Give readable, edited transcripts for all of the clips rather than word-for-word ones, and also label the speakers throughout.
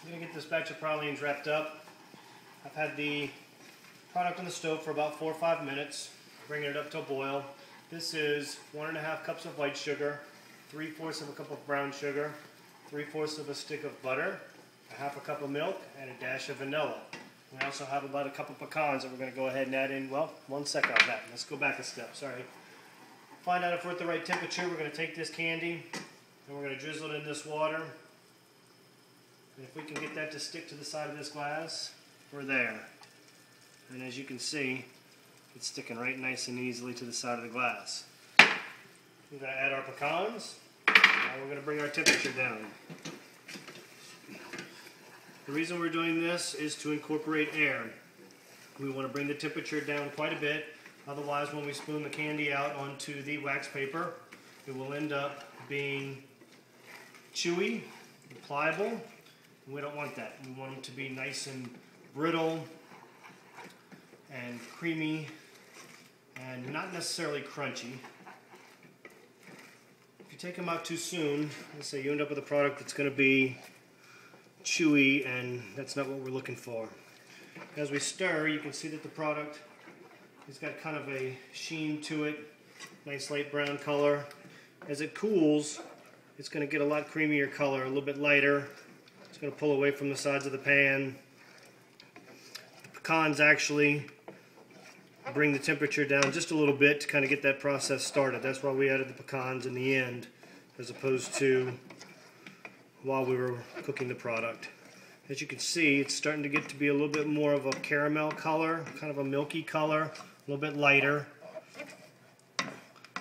Speaker 1: I'm going to get this batch of pralines wrapped up. I've had the product on the stove for about 4 or 5 minutes, bringing it up to a boil. This is 1½ cups of white sugar, 3/4 of a cup of brown sugar, 3/4 of a stick of butter, 1/2 cup of milk, and a dash of vanilla. We also have about a cup of pecans that we're going to go ahead and add in. Well, 1 second on that. Let's go back a step. Sorry. Find out if we're at the right temperature. We're going to take this candy and we're going to drizzle it in this water. And if we can get that to stick to the side of this glass, we're there. And as you can see, it's sticking right nice and easily to the side of the glass. We're going to add our pecans. Now we're going to bring our temperature down. The reason we're doing this is to incorporate air. We want to bring the temperature down quite a bit. Otherwise, when we spoon the candy out onto the wax paper, it will end up being chewy, pliable. We don't want that. We want them to be nice and brittle and creamy and not necessarily crunchy. If you take them out too soon, let's say you end up with a product that's going to be chewy, and that's not what we're looking for. As we stir, you can see that the product has got kind of a sheen to it, nice light brown color. As it cools, it's going to get a lot creamier color, a little bit lighter. It's going to pull away from the sides of the pan. The pecans actually bring the temperature down just a little bit to kind of get that process started. That's why we added the pecans in the end, as opposed to while we were cooking the product. As you can see, it's starting to get to be a little bit more of a caramel color, kind of a milky color, a little bit lighter.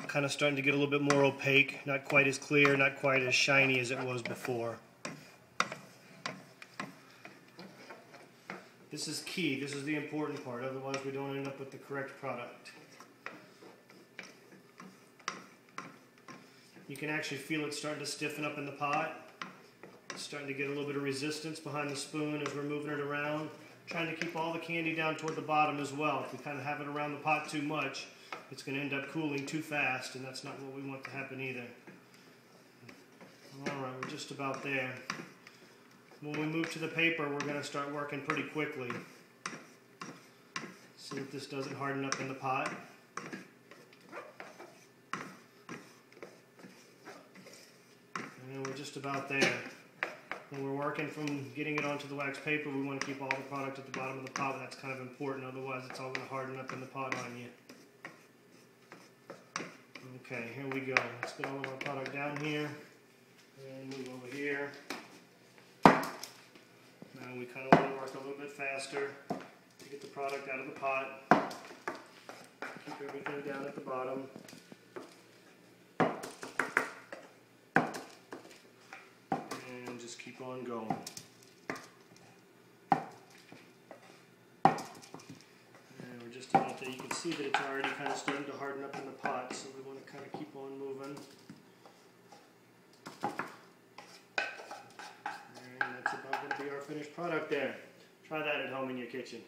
Speaker 1: Kind of starting to get a little bit more opaque, not quite as clear, not quite as shiny as it was before. This is key. This is the important part. Otherwise, we don't end up with the correct product. You can actually feel it starting to stiffen up in the pot. It's starting to get a little bit of resistance behind the spoon as we're moving it around. Trying to keep all the candy down toward the bottom as well. If we kind of have it around the pot too much, it's going to end up cooling too fast, and that's not what we want to happen either. Alright, we're just about there. When we move to the paper, we're going to start working pretty quickly. See if this doesn't harden up in the pot. And we're just about there. When we're working from getting it onto the wax paper, we want to keep all the product at the bottom of the pot. That's kind of important, otherwise it's all going to harden up in the pot on you. Okay, here we go. Let's get all of our product down here and move over here. Now we kind of want to work a little bit faster to get the product out of the pot. Keep everything down at the bottom. And just keep on going. And we're just about there. You can see that it's already kind of starting to harden up in the pot, so we want to kind of keep on moving. And that's about going to be our finished product there. Try that at home in your kitchen.